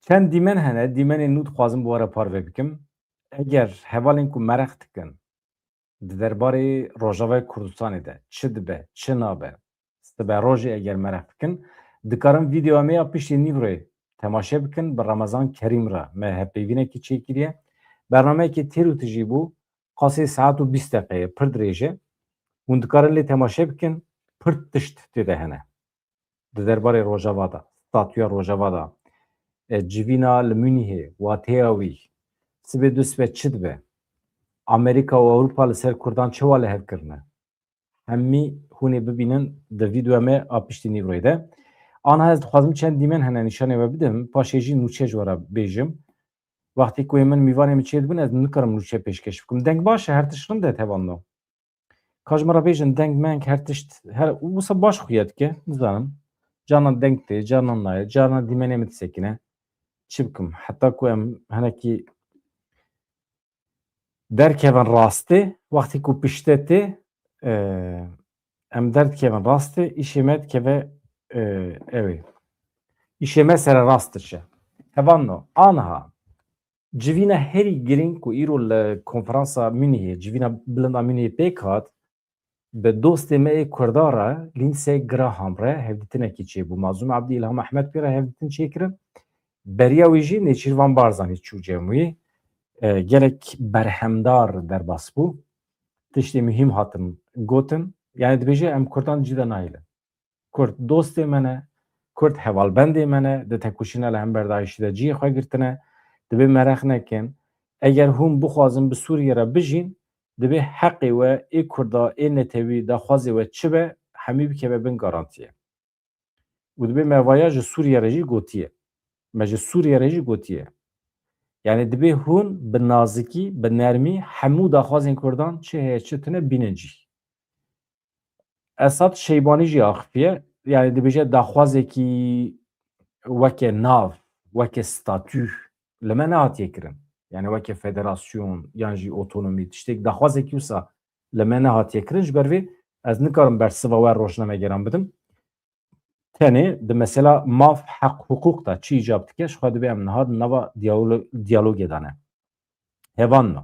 Çend dîmen hene, dîmenên nû dixwazim bi we re parve bikim. Eger hevalên ku merex dikin di derbarê Rojavayê Kurdistanê de çi dibe, çi nabe, sibe rojê eger merex dikin, dikarin vîdeoya me ya piştî nîvrê temaşe bikin bi Remezan Kerîm re me hevpeyvînekî çêkiriye. Bernameyekê têr û tijî bû, qasî saet û 20 deqeyê pir dirêj e. Hûn dikarin lê temaşe bikin, pir tişt têde hene. Di derbarê Rojava da, statûya Rojava da, civîna li Münîhê, wateya wî, sibê du sibe çi dibe? Amerika û Ewropa li ser Kurdan çi wa li hev kirine? Hemî hûn ê bibînin di vîdeoya me a piştî nîvrê de. Aniha ez dixwazim çend dîmen hene nîşanê we bidim, paşê jî nûçe ji we re bêjim. Wextê ku ê min mîvanê min çê dibin ez nikarim nûçe pêşkeş bikim. Deng baş e her tişt rind e tevano. Ka ji me re bêjin deng meng her tişt her wisa baş xuya dike nizanim. Canan deng tê, canan naye, canan dîmenê min disekine. Çi bikim? Heta ku em hinekî derkevin rastê, wextê ku pişte tê em derdikevin rastê, îşê me dikeve ew ê. İşê me sererast diçe. Hevano, aniha civîna herî girîng ku îro li konferansa Münîhê, civîna bilind a Münîhê pêk hat, bi dostê me ê Kurda re Lindsey Graham re hevdîtinekî çêbû. Mazlûm Abdî İlham Ehmed pê re hevdîtin çêkirin. Beriya wî jî Nêçîrvan Barzanî çû cemûyî. Gelek berhemdar derbas bû. Tiştê mühim hatin gotin. Yani dibêje em Kurdan cî de nayîlin. Kurd dostê me ne, Kurd hevalbendê me ne, di tekoşîna li hemberdayîşî de ciyê xwe girtine, dibe merex nekin. Eger hûn bixwazin bi Sûriye re bijîn, dibe heqê we ê Kurda, ê netewî, daxwazê we çi be, hemî bikeve bin garantiye. û dibe me vaya ji Sûriye re jî gotiye. Me ji Sûriye re jî gotiye. Yani dibe hûn bi nazikî, bi nermî hemû daxwazên Kurdan çi heye çi tune bînin cî. Esad Şeybanî jî axipiye. Yani dibêje daxwazekî weke nav, weke statû li me nehatiye kirin. Yani weke federasyon yan jî otonomî tiştek daxwazekî wisa li me nehatiye kirin ji ber vê ez nikarim bersiva we rojnamegeran bidim. Tenê di mesela mav heq hukuk da çi îcab dike ji xwe dibe em niha di nava diyalogê de ne. Hevan me.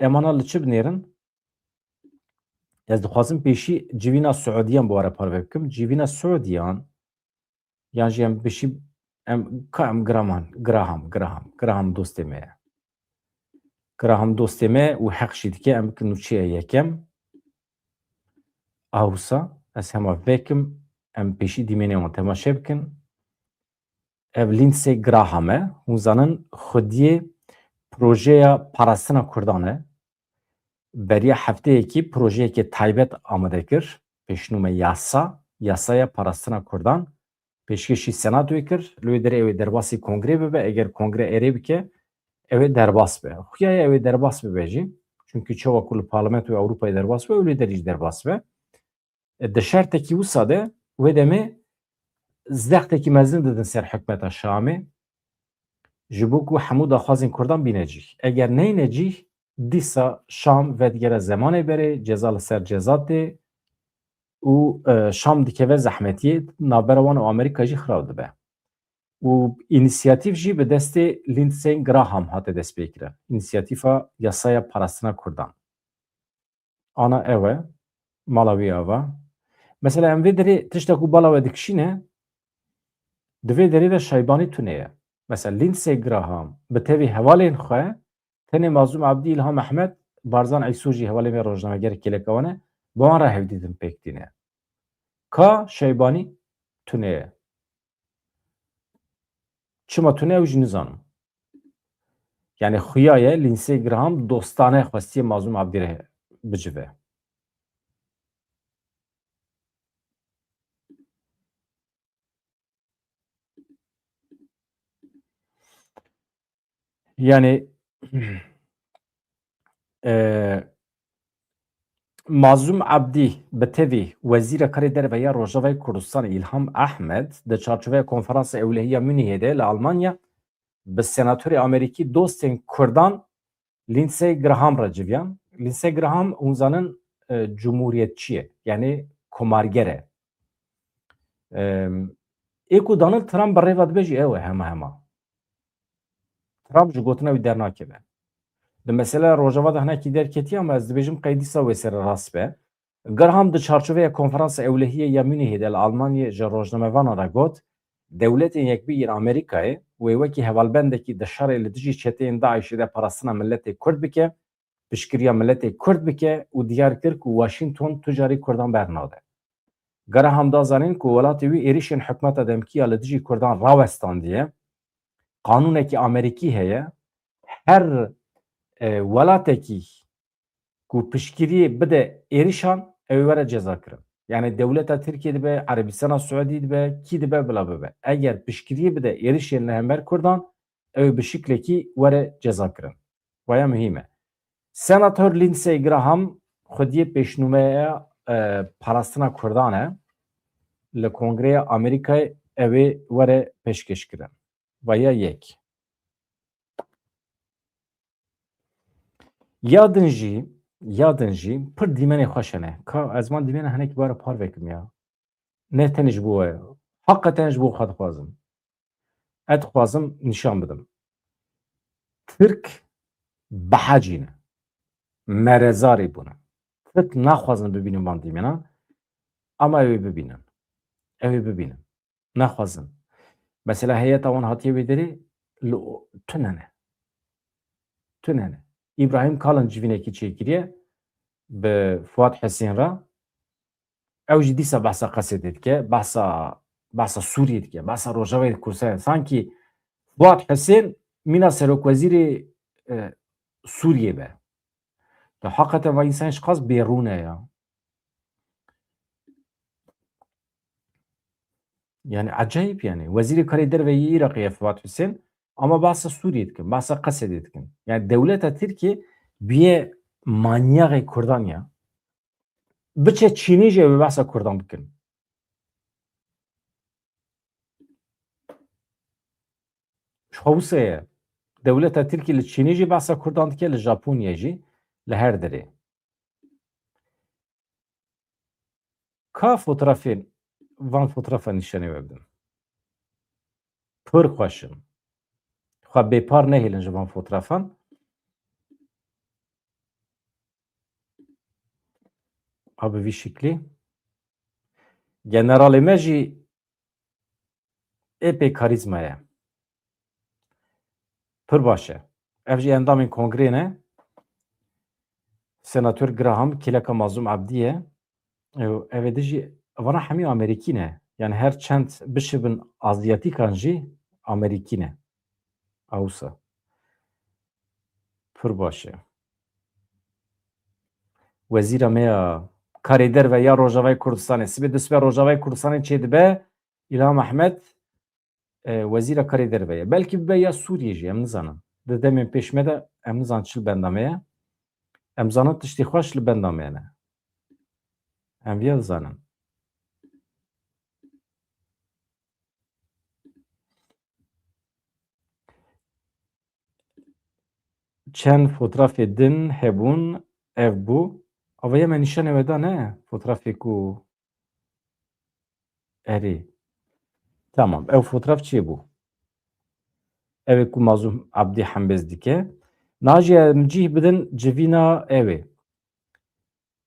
Emana li çi binêrin? Ez dixwazim pêşî civîna Suudiyan bi we re parve bikim. Civîna Suudiyan yan jî em pêşî em Graham dostê me ye. Graham dostê me û heq jî dike em bikin nûçeya yekem. A wisa ez hema vekim em pêşî dîmenê wan temaşe bikin. Ev Lindsey Graham e. Hûn zanin xwediyê projeya parastina Kurdan e. Beriya hefteyekî projeyekê taybet amade kir. Pêşnûme yasaya parastina Kurdan. Pêşkêşî Senatoyê kir. Li wê derê ew ê derbasî kongrê bibe. Eger kongre erê bike ew ê derbas be. Xuyaya ew ê derbas bibe jî. Çünkü çawa ku li Parlamentoya Ewropayê derbas be, ew lê derî jî derbas be. Di şertekî wisa de wê demê zdextekî mezin didin ser hikûmeta Şamê ji bo ku hemû daxwazên Kurdan bîne cih. Eger neyne cih, dîsa Şam vedigere zemanê berê, ceza li ser ceza tê û Şam dikeve zehmetiyê navbera wan û Amerîka jî xirav dibe. û înisiyatîv jî bi destê Lindsey Graham hate destpêkirin. İnisiyatîfa yasaya parastina Kurdan. Ana ew e, mala wî ava. Mesela em vê derê tiştek ku bala we dikişîne, di vê derê de Şeybanî tune ye. Mesela Lindsey Graham bi tevî hevalên xwe tenê Mazlûm Abdî İlham Ehmed Barzan Eysû jî hevalê me rojnamegerek kêleka wan e, bi wan re hevdîtin pêk tîne. Ka Şeybanî tune ye. Çima tune ew jî nizanim. Yani xuya ye Lindsey Graham dostane xwestiye Mazlûm Abdî re bicive. Yani Mazlûm Abdî bi tevî Wezîra Karê Derve Rojavayê Kurdistanê İlham Ehmed di çarçoveya Konferansa Ewlehiya Münîhê de li Almanya bi Senatörê Amerîkî dostên Kurdan Lindsey Graham re civiyan. Lindsey Graham hûn zanin cumhuriyetçi ye. Yani komarger e. Eko Donald Trump berreva dibe jî ew e hema. Trump ji gotina wî dernakeve. Di mesela Rojava de hinekî derketiye ama ez dibêjim qeydîsa wê serrast be. Gerham di çarçoveya konferansa ewlehiyê ya Münihê de li Almanyê ji rojnamevanan re got, dewletên Yekbûyî Amerîkayê wê wekî hevalbendekî di şerê li dijî çeteyên Daişê de parastina milletê Kurd bike, piştgiriya milletê Kurd bike û diyar kir ku Washington tu carî Kurdan bernade. Gerham da zanîn ku welatê wî êrişên hikûmeta demkîya li dijî Kurdan rawestandiye, qanûnekî Amerîkî heye, her welatekî ku piştgiriyê bide êrişan ew ê were ceza kirin. Yani dewleta Tirkiye dibe, Erebistana Suedî dibe, kî dibe bila bibe. Eger piştgiriyê bide êrişên li hember Kurdan ew ê bi şiklekî were ceza kirin. Waya mühîm e. Senatör Lindsey Graham xwediyê pêşnûmeya parastina Kurdan e li Kongreya Amerîkayê ew ê were pêşkêş kirin. Vaya yek. Yadin jî pir dîmenê xweş hene. Ka ez man dîmena hinekî bare par vekim ya. Ne tenê ji bo we. Heqeten ji bo xwe dixwazim. Ez dixwazim nîşan bidim. Tirk behecî ne. Merezarî bûne. Tirk naxwazin bibînin van dîmena ama ew ê bibînin. Ew ê bibînin. Naxwazin. Mesela heyeta wan hatiye wê derê li tune ne. İbrahim Kalın civînekî çêkiriye bi Fuad Hesên re ew jî dîsa behsa Qesedê dike, behsa Sûriyê dike, behsa Rojavayê Kurdistanê. Sankî Fuad Hesên mîna serokwezîrê Sûriyê be. Ya heqeten va însan ji qas bêrûn e ya. Yani acayip yani. Wezîrê Karê Derveyî Iraqê ye Fuad Hesên ama behsa Sûriyê dikin, behsa Qesedê dikin. Yani dewleta Tirkiye bûye manyağê Kurdan ya. Biçe Çînê jî ew ê behsa Kurdan bikin. Şewse ye. Dewleta Tirkiye li Çînê jî behsa Kurdan dike, li Japonyayê jî, li her derê. Ka fotoğrafên van fotoğrafa nîşanê we bidin. Pir xweş in. Xwe bêpar nehêlin ji van fotoğrafan. A bi vî şiklî. Generalê me jî epey karîzma ye. Pir baş e. Ev jî endamên kongrê ne. Senatör Graham Kileka Mazlum Abdî ye. Ev ê de jî vana hemî Amerîkî ne. Yani her çend bişibin Azyatîkan jî Amerîkî ne. Awsa. Pir baş e. Wezîra me ya Karê Derve ya Rojavayê Kurdistanê sibê di sibe Rojavayê Kurdistanê çê dibe İlham Ehmed wezîra Karê Derve ye. Belkî bibe ya Sûriyê jî em nizanin. Di demên pêş me de em nizanin çi li benda me ye. Em zanin tiştê xweş li benda me hene. Em vêya dizanin. Çend fotoğrafê din hebûn ev bû. Avaya me nîşanê we da ne? Fotoğrafê ku erê. Tamam. Ev fotoğraf çê bû? Ev ê ku Mazlum Abdî hembêz dike. Naciye em cih bidin civîna ew ê.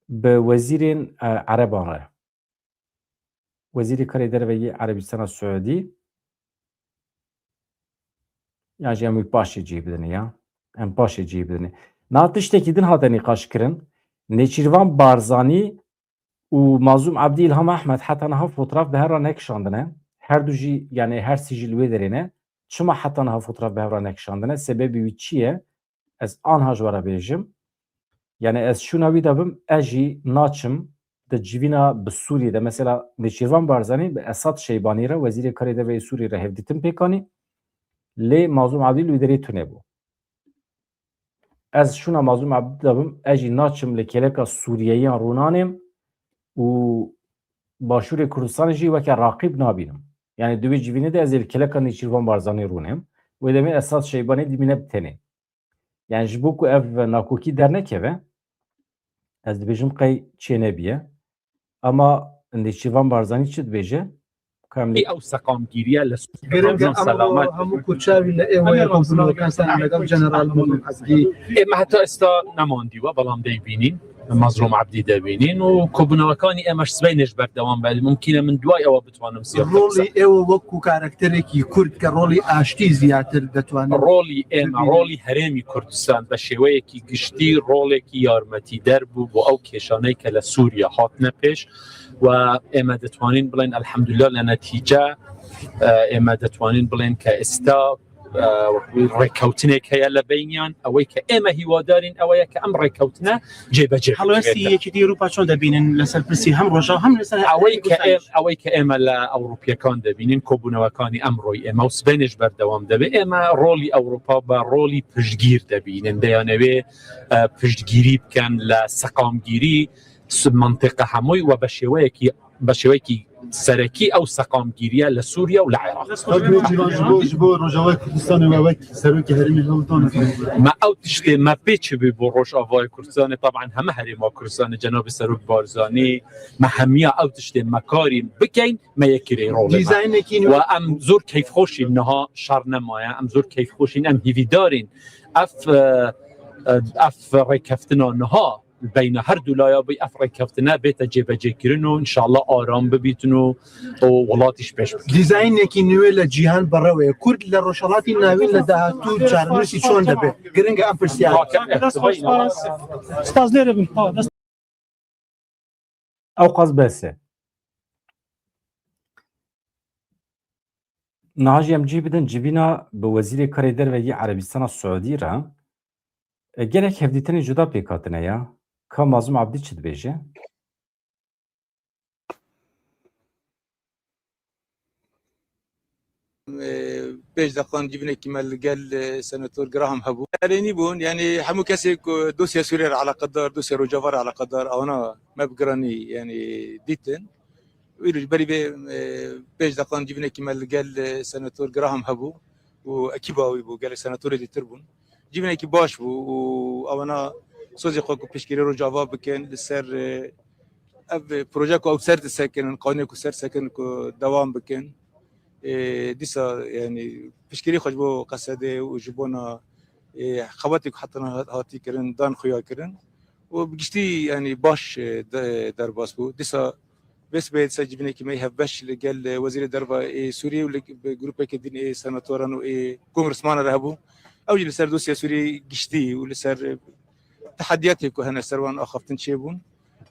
Bi wezîrên Ereban re. Wezîrê Karê Derveyî Erebistana Suedî. Ya jî em wî paşê cih bidin ya. Em paşê cih bidin. Na tiştekî din hate nîqaş kirin. Nêçîrvan Barzanî û Mazlum Abdî İlham Ehmed heta niha fotoğraf bi hev re nekişandine. Her du jî yani her sî jî li wê derê ne. Çima heta niha fotoğraf bi hev re nekişandine? Sebebî wî çi ye? Ez aniha ji we re bêjim. Yani ez şûna wî de bim ez jî naçim di civîna bi Sûriyê de mesela Nêçîrvan Barzanî bi Esad Şeybanî re Wezîrê Karê Derveyî Sûriyê re hevdîtin pêkanî. Lê Mazlum Abdî li wî derê tune bû. Ez şûna Mazlum Abdî de bim ez jî naçim li kêleka Sûriyeyan rûnanêm û Başûrê Kurdistanê jî weke raqîb nabînim. Yani di wê civînê de ez ê li kêleka Nêçîrvan Barzanî rûnêm. Wê demê Esad Şeybanî dîmîne bi tenê. Yani ji bo ku ev nakokî dernekeve ez dibêjim qey çê nebiye. Ama Nêçîrvan Barzanî çi dibêje? کاملی او سقام گیریه گرنگ سلامت همو کوچاوی لئیوه کمپنی کانسان لگام جنرال مازم عبدی ما حتی استا نماندی و بلام دیبینین مظلوم عبدی دبینین و کبناکانی امش سبینش بردوام بعد ممکنه من دوای او بتوانم سیاق رولی ایو وکو کاراکتری کی کرد که رولی آشتی زیاتر دتوانه رولی رولی هرمی کردستان به شیوهی که گشتی رولی که یارمتی در بود و او کشانه که لسوریا هات نپیش و اما دتوانین بلین الحمدلله لنتیجه اما دتوانین بلین که استا ڕێککەوتنێک هەیە لە بینیان ئەوەی کە ئێمە هیوادارین ئەوەیە کە ئەم ڕێککەوتنە جێبەجێ هەڵوێستی ئەوروپا چۆن دەبینن لەسەر پرسی هەم ڕۆژە هەم لەسەر ئەوەی کە ئێمە لە ئەوروپیەکان دەبینین کۆبوونەوەکانی ئەمڕۆی ئێمە و سبێنش بەردەوام دەبێت ئێمە ڕۆلی ئەوروپا بە ڕۆلی پشتگیر دەبینن دەیانەوێ پشتگیری بکەن لە سەقامگیری منطقە هەمووی و بە شێوەیەکی سەرەکی ئەو سەقامگیریە لە سووریا و لە عێراق ما ئەو تشتێ مە پێچ بێ بۆ ڕۆژئاوای کوردستانی طبعا هەمە هەرێما کوردستانی جەنابی سەرۆک بارزانی مە هەمیە ئەو تشتێ مەکارین بکەین مە یەکێ ڕۆڵ و ئەم زۆر کەیفخۆشین نەها شەڕ نەمایە ئەم زۆر کەیفخۆشین ئەم هیویدارین ئەف ڕێککەفتنە نەها بین هر دو لایابی افریقافتنه بیت جبهه کردن و انشالله آرام ببیتن و ولاتیش پیش بکن. دیزاین کی نویل جهان برای کرد لرشالاتی نویل دهاتو چارنسی چون دبه. گرینگ امپرسیال. استاذ لیربن. اوقاز بسه. ناجی ام جی بدن جبینا به وزیر کاری در وی عربستان السعودی را. گرک هفدیتنی جدا پیکاتنه یا. که مازم عبدی چی دبیجه؟ پیش دقیقاً جبنه کمال قال سناتور گراهام هبو. علنی بون یعنی همو کسی که دوسیه سوریه علاقه دار دوسیه روجاوار علاقه دار آنها مبگرانی یعنی دیتن. ویلوش بری به پیش دقیقاً جبنه کمال قال سناتور گراهام هبو و اکیباوی بو قال سناتور دیتر بون. جبنه کی باش بو و آنها سوزی خود کو پیشگیری رو جواب بکن لسر اف پروژه کو سر سکن قانون کو سر سکن کو دوام بکن دیسا یعنی پیشگیری خود بو قصده و جبونا خواتی حتی هاتی کردن دان خویا کردن و بگشتی یعنی باش در باس بود دیسا بس بيت سجبني كي ما يهبش قال وزير الدربه سوري ولا جروب كدين سناتوران و كونغرسمان رهبو او اللي صار دوسيا سوري قشتي واللي صار تحدياتي كو هنا سروان اخفتن شيبون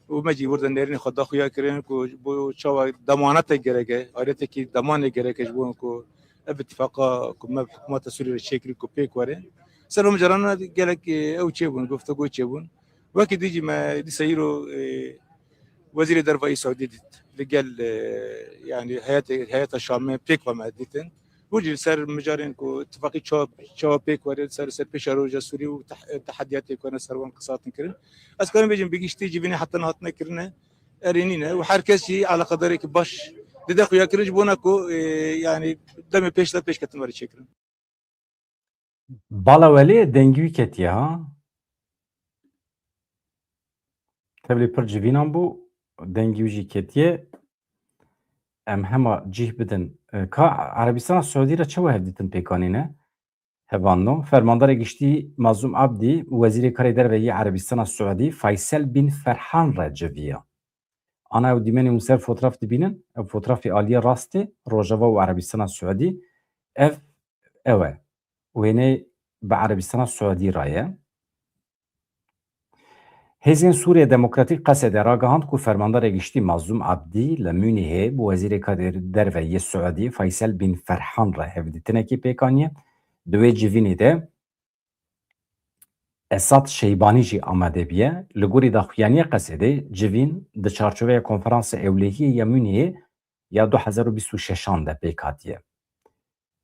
ومجي ورد نيرني خدا خويا كرين كو بو شوا ضمانات جرجه اريت كي ضمان جرجه جبون كو باتفاق كما حكومه سوريا الشكل كو بيك ورين سلام جرانا قالك او شيبون قفتو شيبون وكي يجي ما دي سيرو وزير الدربه السعودي اللي قال يعني هيئه الشاميه بيك وما ديتن وجي صار مجارين كو اتفاقي شو بيك ورد صار بيشارو جسوري وتحديات يكون سروان قصات كرن اسكان بيجي بيجي جيبني حتى نهاتنا كرنا ارينينا وحركسي على قدرك باش ددخ يا كرج بونكو يعني دم بيش لا بيش كتمر شكرا بالا ولي دنگوي كتيا ها تبلي پر جوينان بو دنگوي جي كتيه ام هما جيه بدن کا عربستان السعودي را چه وهدتن پیکانینه هبانو فرماندار گشتی مازوم عبدی وزیر کاری در وی عربستان السعودي فیصل بن فرحان رجویه انا ودیمنی مسر فوتوغراف دبینن او فوتوغراف عالی راسته روجاوا و عربستان السعودي اف اوه وینه به عربستان السعودي رایه هزین سوریه دموکراتیک قصد راگهاند کو فرماندار گشتی مازوم عبدی لمونیه بو وزیر کاری در وی سعودی فیصل بن فرحان را هفدتنه کی پیکانیه دوی جوینی ده اسات شیبانی جی آمده بیه لگوری داخویانی قصده جوین ده چارچوبه کنفرانس اولیه یمونیه یا 2026 ده پیکاتیه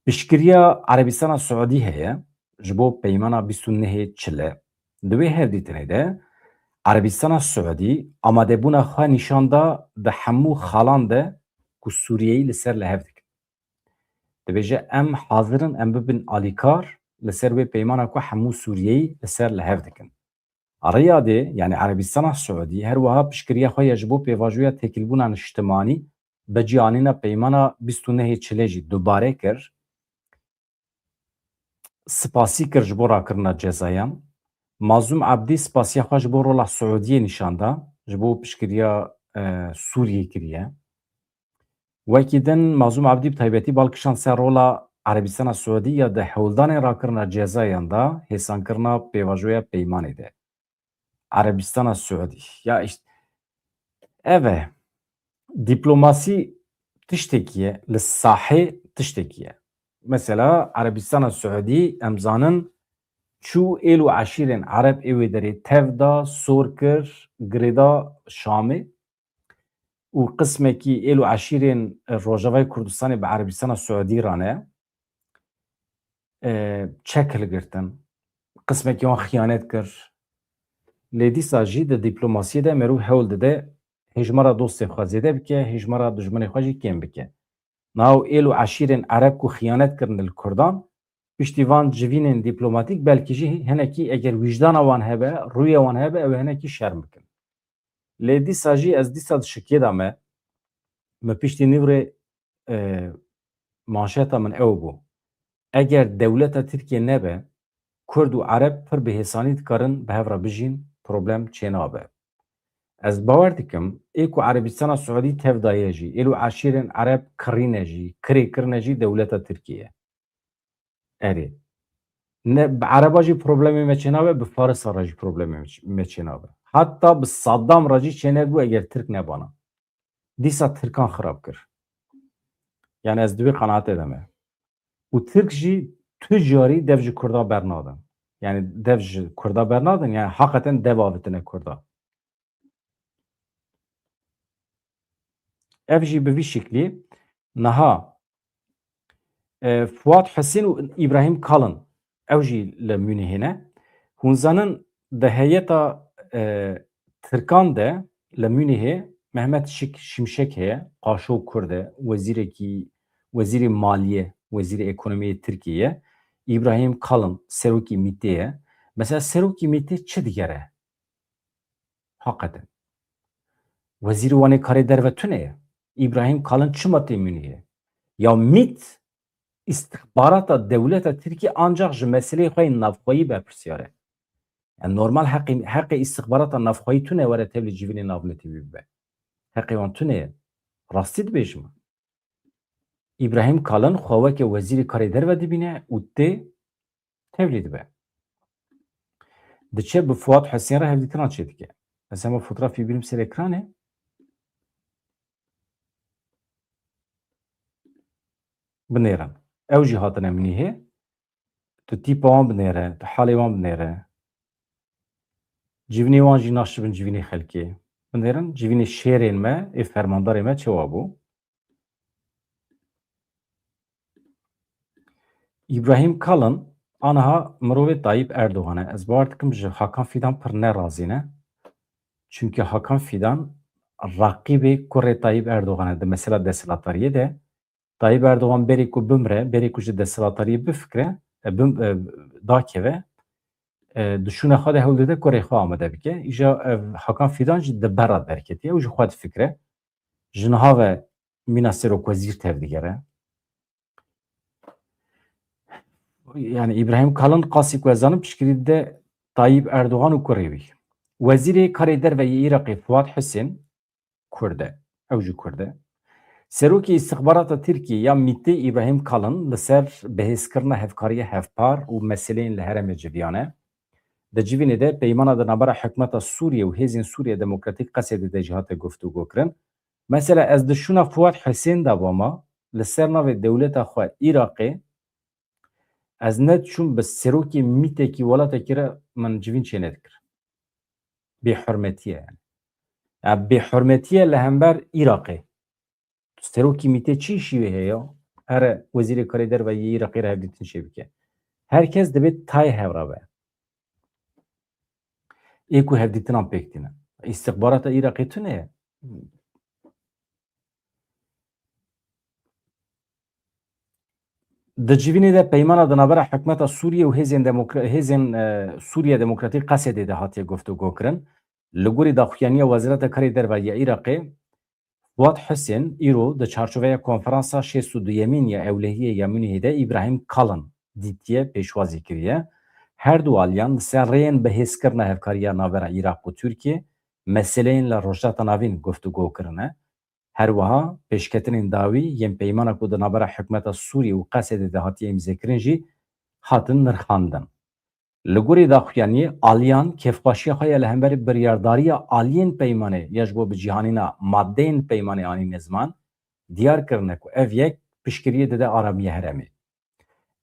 بشکریا عربستان سعودی هیه جبو پیمانا 29 چله دوی هفدتنه ده عربستان السعودي آماده بونا خواه نشان دا ده همو خالان ده که سوریهی لسر لحف دکن. ده بجه ام حاضرن ام ببین آلیکار لسر به پیمانا که همو سوریهی لسر لحف دکن. آریا ده یعنی عربستان السعودي هر وها بشکریه خواه یجبو پیواجویا تکل بونا اجتماعی بجیانینا پیمانا 29 چلیجی دوباره کر سپاسی کر جبو را کرنا جزایان مازوم عبدی سپاسی خواه جبو رولا سعودیه نشانده جبو پشکریا سوریه کریه وکی دن مازوم عبدی بطایبتی بالکشان سر رولا عربستان سعودی یا ده حولدان را کرنا جزایان دا حسان کرنا پیواجویا پیمانی ده عربستان سعودی یا işte evet diplomasi tiştekiye lissahi tiştekiye mesela Arabistan Suudi emzanın çu elu aşirin Arap evederi tevda sorkir greda Şami u kısmeki elu aşirin Rojavay Kurdistan'ı be Arabistan Suudi rane çekil girtin kısmeki on hıyanet kir لیدی ساجی د دیپلماسی ده مرو هول ده هجمرا دوست خوازیده بکه هجمرا دشمن خوازی کم بکه ناو ایلو عشیرن عرب کو خیانت کردن الکردان پشتیوان جوینن دیپلماتیک بلکه جی هنکی اگر وجدان وان هبه روی وان هبه او هنکی شرم بکن لیدی ساجی از دی ساد شکی دامه ما پشتی نیوره مانشاتا من او بو اگر دولت ترکیه نبه کرد و عرب پر به حسانیت کارن به هفرا بجین problem çenabe. Ez bawer dikim êko Arabistana Suudî tevdaye jî êlo eşîrên Arab kirîne jî kirêkirine jî dewleta Tirkiye. Erê. Ne bi Araba jî problemê me çênabe bi Farisa re jî problemê me çênabe. Hatta bi Saddam re jî çênebû eger Tirk nebana. Dîsa Tirkan xirab kir. Yani ez divê qenaetê de me. û Tirk jî tu carî dev ji Kurda bernadin. Yani dev ji Kurda bernadin yani hakikaten dev avitine Kurda. Ev jî bi vî şeklî niha Fuat Hüseyin û İbrahim Kalın ew jî li Münihê ne hûn zanin di heyeta Tirkan de li Münihê Mehmet Şimşek heye qaşo Kurd e wezîrê maliye wezîrê ekonomiyê Tirkiye İbrahim Kalın serokî Mîtê ye. Mesela serokî Mîtê çi digere? Hakikaten. Wezîrê wanê karê derve tune ye. İbrahim Kalın çi matê Münihê? Ya MİT istihbarata devleta Tirkiye ancak ji meseleyê xwe yên navxweyî berpirsiyar e. Yani normal heqê istihbarata navxweyî tune were tevlî civînê navnetî bibe. Heqê wan tune ye. Rastî dibêjim. İbrahim Kalın xwe weke wezîrê karê derve dibîne û tê tevlî dibe. Diçe bi Fuat Hüseyin re hevdîtiran çê dike. Ez hema fotoğrafî birim ser ekranê. Binêrin. Ew jî hatine Münihê. Tu tîpa wan binêre, tu halê wan binêre. Civînê wan jî naşibin civînê xelkê. Binêrin civînê şêrên me ê fermandarê me çawa bû. İbrahim Kalın aniha mirovê Tayyip Erdogan e. Ez bawer dikim ji Hakan Fidan pir nerazî ne. Çünkü Hakan Fidan rakîbê kurê Tayyip Erdogan e. Mesela desthilatdariyê de Tayyip Erdogan berê ku bimre, berê ku ji desthilatariyê bifikre, dakeve dişûna xwe de hewl dide kurê xwe amade bike. Îja Hakan Fidan jî di bera derketiye û ji xwe difikre. Ji niha ve mîna serokwezîr tev digere. Yani İbrahim Kalın qasî ku ez zanim piştgirî de Tayyip Erdogan û kurê wî. Wezîrê karê derve yê Iraqê Fuat Hüseyin Kurd e. Ew jî Kurd e. Serokê istihbarata Tirkiye ya MİTê İbrahim Kalın li ser bihêzkirina hevkariya hevpar û meseleyên li herêmê civiyan e. Di civînê de peymana di navbera hikûmeta Sûriye û Hêzên Sûriye Demokratîk Qesedê de jî hate guftûgû kirin. Mesela ez dişûna Fuat Hüseyin da bama li ser navê dewleta xwe Iraqê ez neçûm bi serokê MİTekî welatekî re min civîn çê nedikir. Bêhurmetiye yani. Yani bêhurmetiye li hember Iraqê. Serokî MİTê çi şîvê heye? Here wezîrê karê derve yê Iraqê re hevdîtin çê bike. Herkes dibe tayê hevra be. Ê ku hevdîtinan pêk tîne. İstihbarata Iraqê tune ye. Di civînê de peymana di navbera hikûmeta Sûriye û Hêzên Sûriye Demokratîk Qesedê de hatiye guftûgû kirin. Li gorî daxuyaniya Wezareta Karê derve yê Iraqê Wat Hüseyin îro di çarçoveya konferansa 62 ya Ewlehiyê ya Munîhê de İbrahim Kalın dîtiye pêşwazî kiriye. Her du aliyan li ser rêyên bihêzkirina hevkariya navbera Îraq û Tirkiye meseleyên li rojhilata navîn guftûgû kirine. Her wiha pêşketinên dawî yên peymana ku di navbera hikûmeta Sûriye û Qesedê de hatiye îmzêkirin jî hatin nirxandin. Li gorî daxuyaniyê aliyan kêfxweşiya xwe ya li hemberî biryardariya aliyên peymanê ya ji bo bicîhanîna maddeyên peymanê anî nizman diyar kirine ku ev yek piştgiriyê dide aramiya herêmê.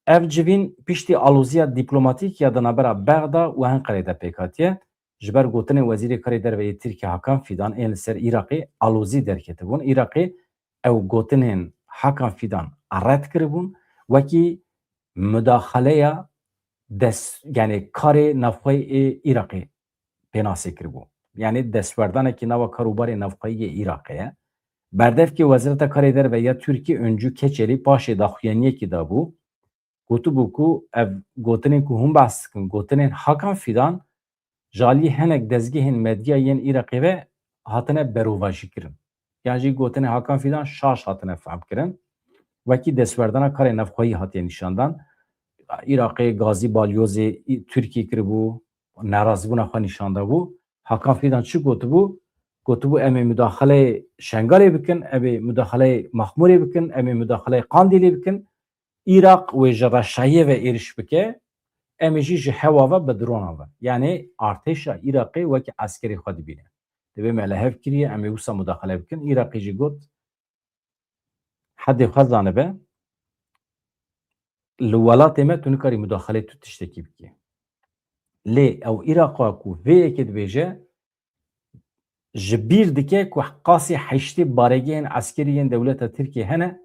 Ev civîn piştî alûziya dîplomatîk ya di navbera Bexda û Enqereyê de pêk hatiye ji ber gotinên Wezîrê Karê Derve yê Tirkiye Hakan Fîdan ên li ser Îraqê alûzî derketibûn. Îraqê ew gotinên Hakan Fîdan red kiribûn wekî müdaxaleya yani karê navxweyê Îraqê pênasê kiribû. Yani destwerdanekî nava karûbarê navxweyî Îraqê ye. Berdevkê Wezîreta Karê Derve ya Tirkiye Öncü Keçelî paşê daxuyaniyekî dabû. Gotibû ku ev gotinên ku hûn behs dikin gotinên Hakan Fîdan ji aliyê hinek dezgehên medya yên Îraqê ve hatine berovajî kirin. Yan jî gotinên Hakan Fîdan şaş hatine fehm kirin. Wekî destwerdana karê navxweyî hatiye nîşandan. Îraqê Gazî Balyozê Tirkiye kiribû, nerazîbûna xwe nîşandabû. Hakan Fîdan çi gotibû? Gotibû em ê müdaxaleyê Şengalê bikin, em ê müdaxaleyê Maxmûrê bikin, em ê müdaxaleyê Qandîlê bikin. Îraq wê ji reşayê ve êriş bike, em ê jî ji hewa ve bi drona ve. Yani artêşa Îraqê wekî eskerê xwe dibîne. Divê me li hev kiriye em ê wisa müdaxale bikin. Îraqê jî got hedê xwe zanibe li welatê me tu nikarî müdaxalê tu tiştekî bikî. Lê ew Îraqa ku vê yekê dibêje ji bîr dike ku qasî heştê baregehên eskerî yên dewleta Tirkiye hene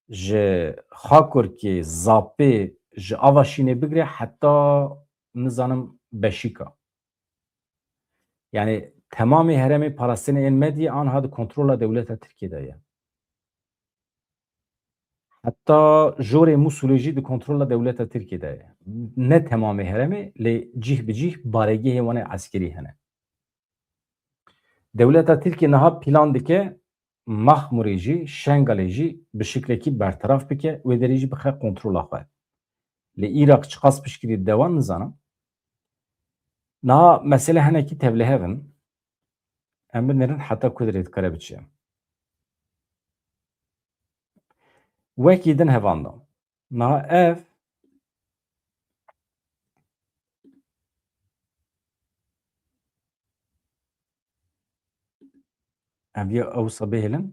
ji Xakurkê, Zapê, ji ava Şînê bigire heta nizanim Beşîka. Yani temamê herêmê parastinê yên medyê an di kontrola dewleta Tirkiye de ye. Heta jorê Musulê jî di kontrola dewleta Tirkiye de ye. Ne temamê herêmê lê cih bi cih baregehê wan eskerî hene. Dewleta Tirkiye niha plan dike Maxmûrê jî Şengalê jî bi şiklekî bertaraf bike wê derî jî bixe kontrola xwe. Li Îraq çi qas piştgirî dewan nizanim. Niha mesele hinekî tevlihevin. Em binêrin heta ku dirê dikare biçe. Wekî din hevanda. Niha ev em ya ewsa bihêlin.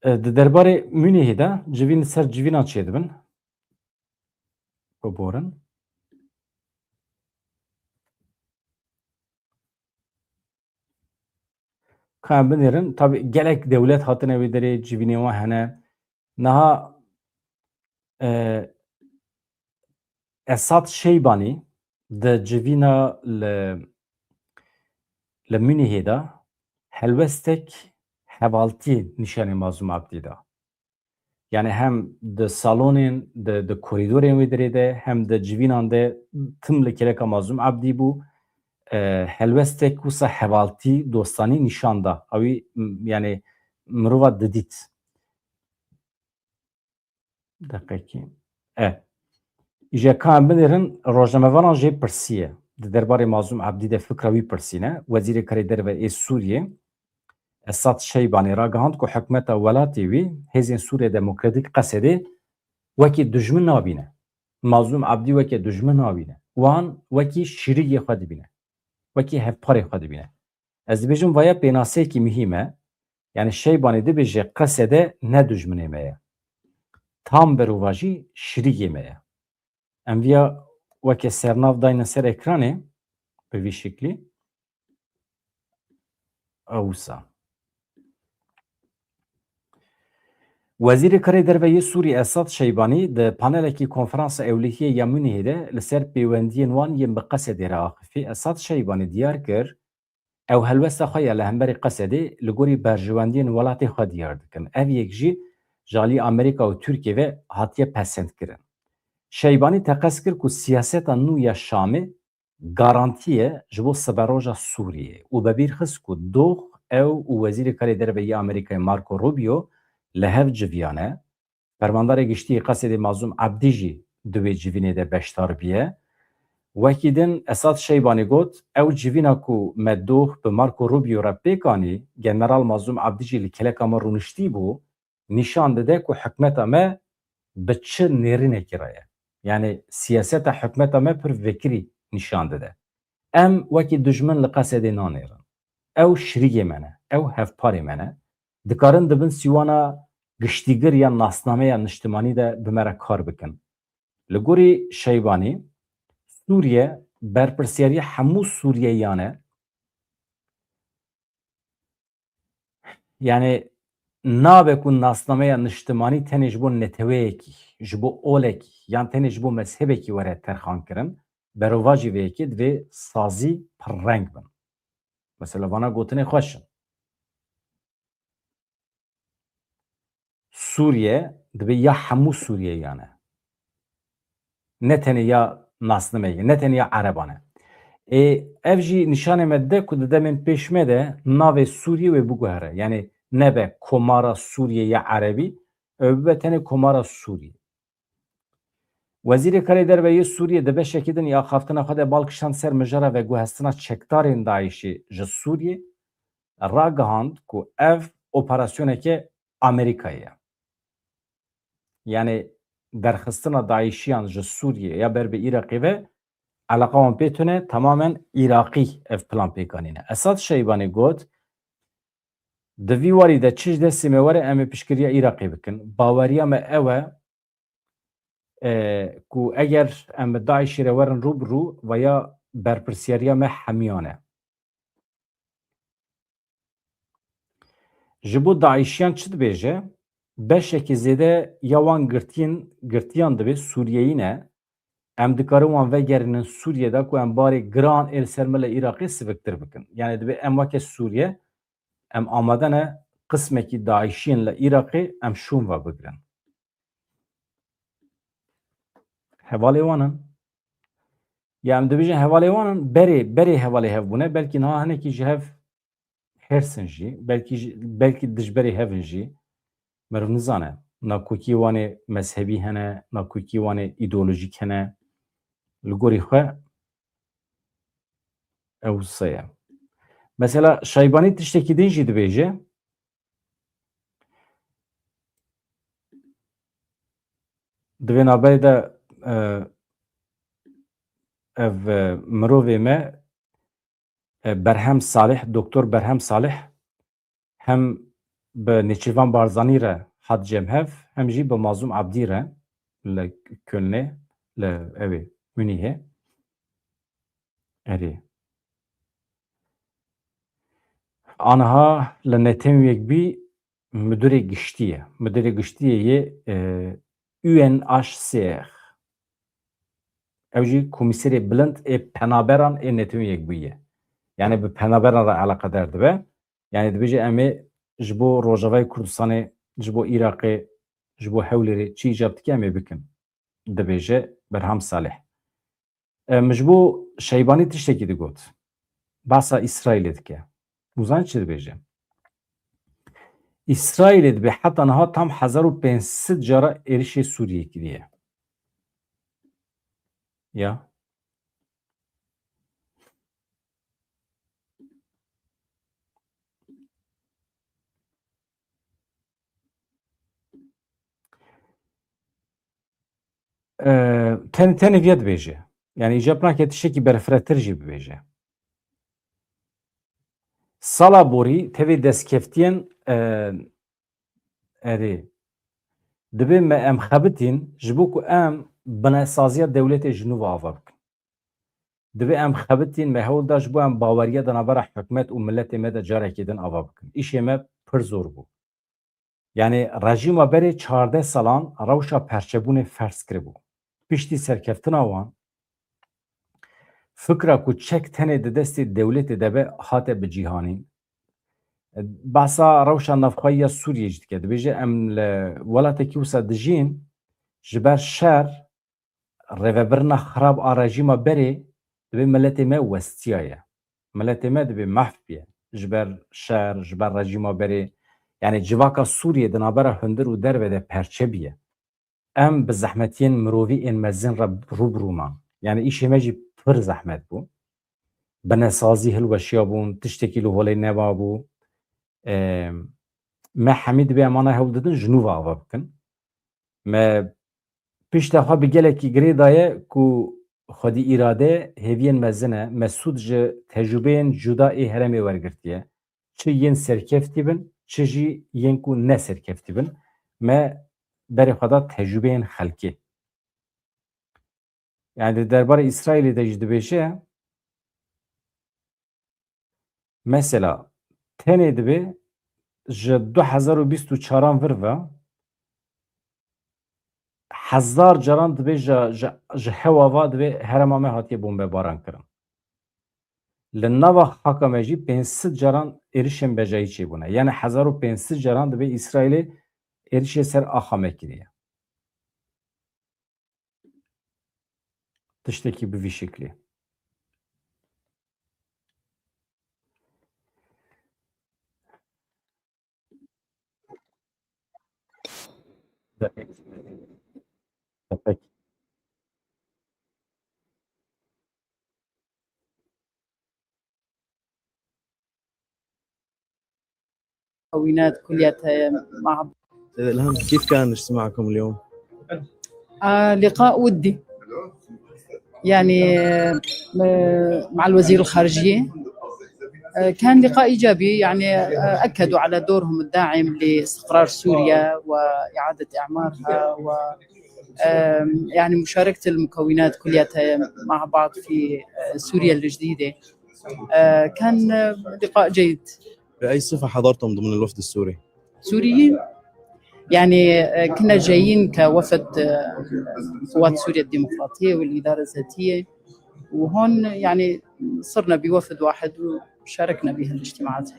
Di derbarê Munîhê de civîn li ser civînan çêdibin. Biborin. Ka em binêrin tabii gelek dewlet hatine wê derê civînên wan hene. Niha Esad Şeybanî di civîna li Munîhê de helwestek hevaltî nîşanê Mazlûm Abdî da. Yani hem di salonên di korîdorên wê derê de hem di civînan de tim li kereka Mazlûm Abdî bû helwestek wisa hevaltî dostanî nîşan da. Ew yani mirova didît. Deqekî. Îje ka em binêrin rojnamevanan jê pirsiye. Di derbarê Mazlûm Abdî de fikra wî pirsîne. Wezîrê Karê Derve ê Sûriye Esad Şeybanî ragihand ku hikûmeta welatê wî Hêzên Sûriya Demokratîk Qesedê wekî dijmin nabîne. Mazlûm Abdî wekî dijmin nabîne. Wan wekî şîrigê xwe dibîne. Wekî hevparê xwe dibîne. Ez dibêjim vaya pênaseyekî mihîm e. Yani Şeybanî dibêje Qesedê ne dijminê me ye. Tam berovajî şîrigê me ye. Em vîya wekî sernav dayne ser ekranê bi vî şeklî. Ewsa. Wezîrê Karê Derve yê Sûriye Esad Şeybanî di panelekî konferansa Ewlehiyê ya Munîhê de li ser pêwendiyên wan yên bi Qesedê re axivî. Esad Şeybanî diyar kir ew helwesta xwe ya li hemberî Qesedê li gorî berjewendiyên welatê xwe diyar dikin. Ev yek jî ji aliyê Amerîka û Tirkiye ve hatiye pesendkirin. Şeybanî teqez kir ku siyaseta nû ya Şamê garantiye ji bo siberoja Sûriyê û bebîr xist ku dox ew û Wezîrê Karê Derve Amerîkayê Marco Rubio li hev civiyane. Fermandarê Giştî Qesedê Mazlûm Ebdî jî di wê civînê de beşdar bûye. Wekî din Esad Şeybanî got ew civîna ku me doh bi Marco Rubio re pêkanî General Mazlûm Ebdî jî li keleka me rûniştî bû nîşan dide ku hikûmeta me bi çi nêrînekî re ye. Yani siyaseta hikûmeta me pir vekirî nîşan dide. Em wekî dijmin li Qesedê nanêrin. Ew şirîgê me ne, ew hevparê me ne. Dikarin dibin sîwana giştîgir ya nasnameya niştimanî de bi me re kar bikin. Li gorî Şeybanî, Sûriye berpirsyariya hemû Sûriyeyan e. Yani nabe ku nasnameya niştimanî tenê ji bo neteweyekî, ji bo olekî yan tenê ji bo mezhebekî were terxan kirin, berova jî vê yekê divê sazî pirreng bin. Mesela vana gotinê xweş in. Sûriye dibe ya hemû Sûriyeyan e. Ne tenê ya nasnameyê, ne tenê ya Ereban e. Ev jî nîşanê me dide ku di demên pêş me de navê Sûriye wê biguhere. Yani nebe Komara Sûriye ya Erebî, ew bibe tenê Komara Sûriye. Wezîrê Karê Derve Sûriye di beşekî din ya axaftina xwe de balkişand ser mijara veguhestina çekdarên Daişê ji Sûriye ragihand ku ev operasyoneke Amerîkayê ye. Yani derxistina Daişiyan ji Sûriye ya ber bi Iraqê ve alaqa wan pê tune tamamen Iraqî ev plan pêkanîne. Esad Şeybanî got di vî warî de çi ji destê me were em ê piştgiriya Iraqê bikin. Baweriya me ew e ku eger em bi Daişê re werin rûbirû veya berpirsyariya me hemiyan e. Ji bo Daişiyan çi dibêje? Beşekî zêde ya wan girtiyan dibe Sûriyeyî ne, em dikarin wan vegerînin Sûriyede ku em barê giran êl ser me li Iraqê siviktir bikin. Yani dibe em weke Sûriye, em amade ne qismekî Daişiyên li Iraqê em şûn ve bigirin. Hevalê wan in. Ya em dibêjin hevalê wan in berê hevalê hevbûne, belkî niha hinekî ji hev hersin jî, belkî dijberê hevin jî. Meriv nizane. Nakokî wanê mezhebî hene, nakokî wanê îdeolojîk hene. Li gorî xwe ew wisa ye. Mesela Şeybanî tiştekî din jî dibêje di vê naberê de ev mirovê me Berhem Salih, Doktor Berhem Salih hem bi Nêçîrvan Barzanî re hat cemhev hem jî bi Mazlûm Ebdî re li Kölnê li evê Münîhê erê. Aniha li netewek bî müdürê giştî ye. Müdürê giştî yê UNHCR. Ew jî komîserê bilind ê penaberan ê netewek bûye. Yani bi penaberan re alaqedar dibe. Yani dibêje em ê ji bo Rojavayê Kurdistanê, ji bo Iraqê, ji bo Hewlêrê çi îcab dike em ê bikin. Dibêje Berhem Salih. Ji bo Şeybanî tiştekî digot. Bahsa İsraîlê dike. Uzan çi dibêje? İsraîlê dibe heta niha tam 1500 cara êrişê Sûriyê kiriye. Ya. Tenê vê dibêje. Yani îcab nake tiştekî berfirehtir jî bibêje. Sala borî tevê destkeftiyên erê dibe me em xebitîn ji bo ku em binesaziya dewletê ji nû ve ava bikin. Dibe em xebitîn me hewl da ji bo em baweriya di navbera hikûmet û milletê me de carekê din ava bikin. İşê me pir zor bû. Yani rejîma berê 14 salan rewşa perçebûnê ferz kiribû. Piştî serkeftina wan fikra ku çek tenê di destê dewletê de be hate bicîhanîn. Bahsa rewşa navxweyiya Sûriyê jî dike. Dibêje em li welatekî wisa dijîn ji ber şer rêvebirina xirab a rejîma berê dibe milletê me westiya ye. Milletê me dibe mehv biye. جبر شهر جبر رژیما بری یعنی جواکا سوریه دنابره هندر و در بده پرچبیه ام به زحمتین مروی این مزن را روبروما یعنی ایشه مجی پر زحمت بو بنسازی هلوشیا بون تشتکی لو هولی نبا بو ما حمید به امانه هول ددن جنوب آوا بکن ما پیش دفعه بگله کی گری دایه کو خودی اراده هیوین مزنه مسعود ج تجربه جدا هرمی ورگرتیه چه ین سرکفتی بن چه جی ین کو نه سرکفتی بن ما بر خدا تجربه خلقی yani درباره İsrail'i de jdibeşe mesela tenê dibe ji 2024 vir ve 1000 caran dibe ji hewava dibe herema me hatiye bombebaran kirin. Li nava haka me jî 500 caran êrişên bejayî çêbûne. Yani 1500 caran dibe İsrailê êrişê ser axa me kiriye. Tiştekî bi vî şeklî. Peki. مكونات كلياتها مع الهم كيف كان اجتماعكم اليوم؟ لقاء ودي يعني مع الوزير الخارجية كان لقاء إيجابي يعني أكدوا على دورهم الداعم لاستقرار سوريا وإعادة إعمارها و يعني مشاركة المكونات كلياتها مع بعض في سوريا الجديدة كان لقاء جيد. بأي صفة حضرتم ضمن الوفد السوري؟ سوريين يعني كنا جايين كوفد قوات سوريا الديمقراطية والإدارة الذاتية وهون يعني صرنا بوفد واحد وشاركنا بهالاجتماعات.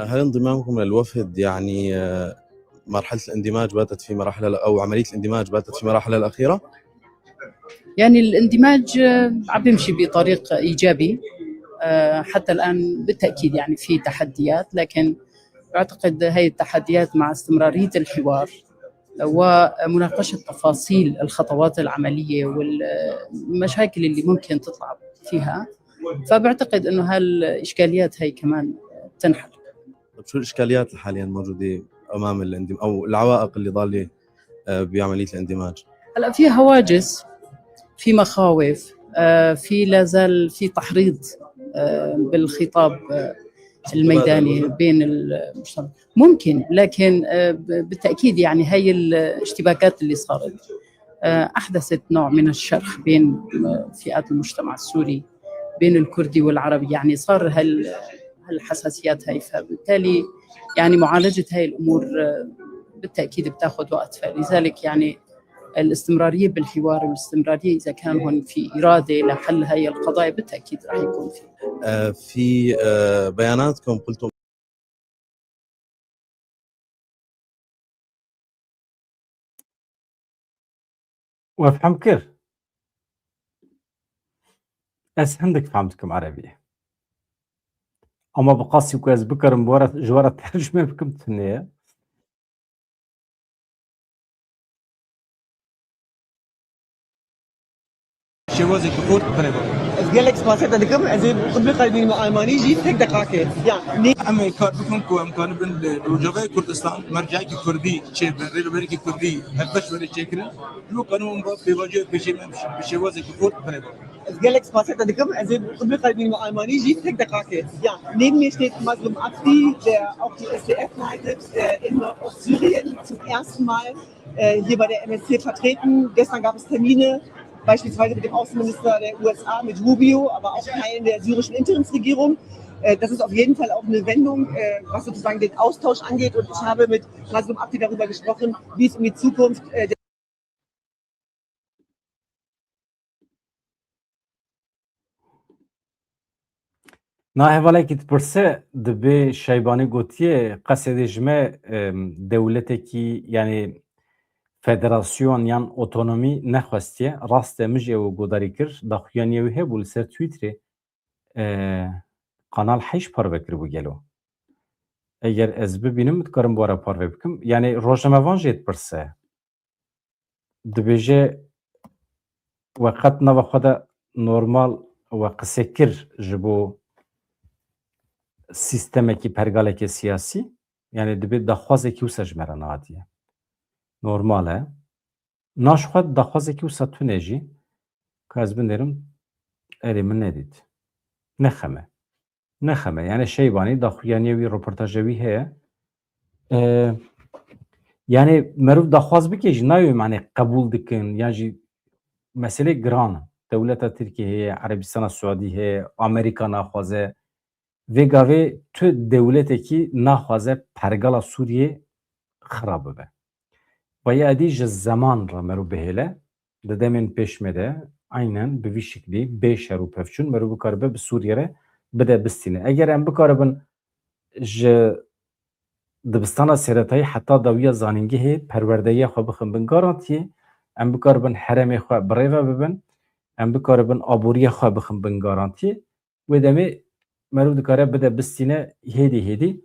هل انضمامكم للوفد يعني مرحلة الاندماج باتت في مراحل أو عملية الاندماج باتت في مراحلها الأخيرة؟ يعني الاندماج عم بيمشي بطريق إيجابي حتى الآن بالتأكيد يعني في تحديات لكن أعتقد هاي التحديات مع استمرارية الحوار ومناقشة تفاصيل الخطوات العملية والمشاكل اللي ممكن تطلع فيها فبعتقد أنه هالإشكاليات هاي كمان تنحل. طيب شو الإشكاليات اللي حاليا موجودة أمام الاندماج أو العوائق اللي ضالة بعملية الاندماج؟ هلا في هواجس في مخاوف في لازال في تحريض بالخطاب الميداني بين المجتمع ممكن لكن بالتأكيد يعني هاي الاشتباكات اللي صارت أحدثت نوع من الشرخ بين فئات المجتمع السوري بين الكردي والعربي يعني صار هالحساسيات هاي فبالتالي يعني معالجة هاي الأمور بالتأكيد بتاخذ وقت فلذلك يعني الاستمرارية بالحوار والاستمرارية إذا كان هون في إرادة لحل هاي القضايا بالتأكيد راح يكون في بياناتكم قلتم وافهم كير أس هندك فهمتكم عربية أما بقاسي كويس بكرم جوارة ترجمة بكم تنية شوازي كفور بنبا قال لك سباسيتا لكم ازي قبل قلبي الماني جيت هيك دقائق يعني أما كار بكم كو أمكان بن روجاوي كردستان مرجعي كردي شيء ريلو بريكي كردي هالبش ولا شكل لو كانوا بيواجه بشيء بشوازي كفور بنبا قال لك سباسيتا لكم ازي قبل قلبي الماني جيت هيك دقائق يعني neben mir steht Mazlum Abdi, der auch die SDF leitet in Syrien zum ersten Mal hier bei der MSC vertreten. Gestern gab es Termine beispielsweise mit dem Außenminister der USA, mit Rubio, aber auch Teilen der syrischen Interimsregierung. Das ist auf jeden Fall auch eine Wendung, was sozusagen den Austausch angeht. Und ich habe mit Mazlum Abdi darüber gesprochen, wie es um die Zukunft ناهێواڵێکی پرسە دەبێ شایبانی گوتیە قەسێدێ ژمە دەولەتێکی یعنی فدراسیۆن یان ئۆتۆنۆمی نەخواستیە ڕاستە مژێوە گۆداری کرد داخوایانیەوە هەبوو لەسەر تویترێ قەناڵ حەیش پەر بەکر بوو گەلەوە eğer ez bibînim dikarim bu ara parve bikim. Yani rojnamevan jê dipirse. Dibêje we qet nava xwe de normal we qîsekir ji bo sistemekî pergalekê siyasî, yani dibe daxwazekî wisa ji me re nehatiye. Normal e. Naş xwe daxwazekî wisa tune jî ka ez binêrim erê min nedît. Nexeme. Nexeme. Yani şeybanî daxuyaniye wî röportaja wî heye. Yani merov daxwaz bike jî nayê yani qebûl dikin yan jî meselê giran in. Dewleta Tirkiye heye, Erebistana Suadî heye, Amerîka naxwaze. Vê gavê tu dewletekî naxwaze pergala Sûriyê xirab bibe. Bayağı edî ji zeman re merov bihêle di demên pêşmê de aynen bi vî şeklî bê şer û pevçûn merov bikaribe bi Sûriye re bide bistîne. Eger em bikaribin ji dibistana sêretayî heta dawiya zanîngehê perwerdeyiya xwe bixin bin garantiyê, em bikaribin heremê xwe birêve bibin, em bikaribin aboriya xwe bixin bin garantiyê. Wê demê merov dikare bide bistîne hêdî hêdî.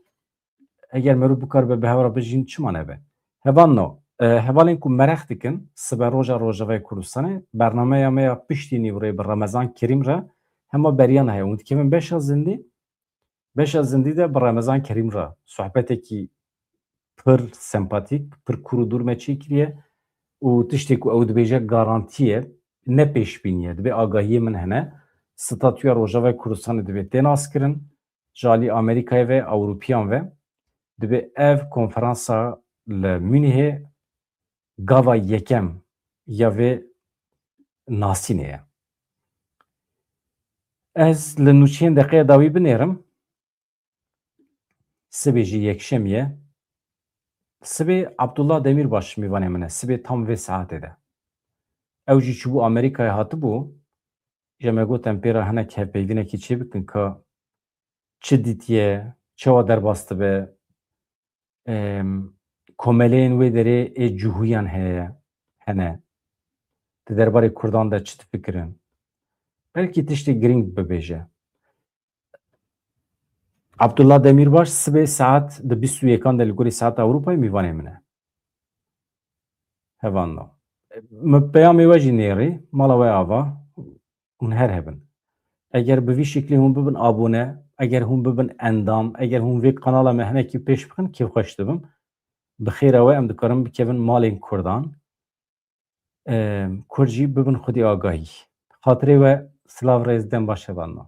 Eger merov bikaribe bi hev re bijîn çima nebe? Hevan no. Hevalên ku merex dikin sibe roja Rojavayê Kurdistanê bernameya me ya piştî nîvrê bi Remezan Kerîm re hema beriyan heye. Hûn dikevin beşa zindî. Beşa zindî de bi Remezan Kerîm re sohbetekî pir sempatîk, pir kurûdûr me çê kiriye û tiştê ku ew dibêje garantiye ne pêşbîniye dibe agahiyê min hene statûya Rojavayê Kurdistanê dibe tê naskirin ji alî Amerîkayê ve Ewropîyan ve dibe ev konferansa li Münihê gava yekem ya vê nasînê ye. Ez li nûçeyên deqeya dawî binêrim. Sibê jî yekşemiye. Sibê Abdullah Demirbaş mêvanê min e. Sibê tam vê saetê de. Ew jî çûbû Amerîkayê hatibû. Je me gotem pêra hinek hevpeyvînekî çê bikin ka çi dîtiye, çawa derbas dibe, komeleyên wê derê ê cihûyan heye hene. Di derbarê Kurdan de çi difikirin? Belkî tiştê girîng bibêje. Abdullah Demirbaş sibê saet di 21 de li gorî saeta Ewropayê mêvanê min e. Hevan no. Mi peyamê we jî nêrî, mala we ava, hûn her hebin. Eger bi vî şeklî hûn bibin abone, eger hûn bibin endam, eger hûn vê kanala me hinekî pêş bixin kêfxweş dibim. Bi xêra we em dikarin bikevin malên Kurdan. Kurd jî bibin xwedî agahî. Xatirê we silav rêz dem baş hevan no.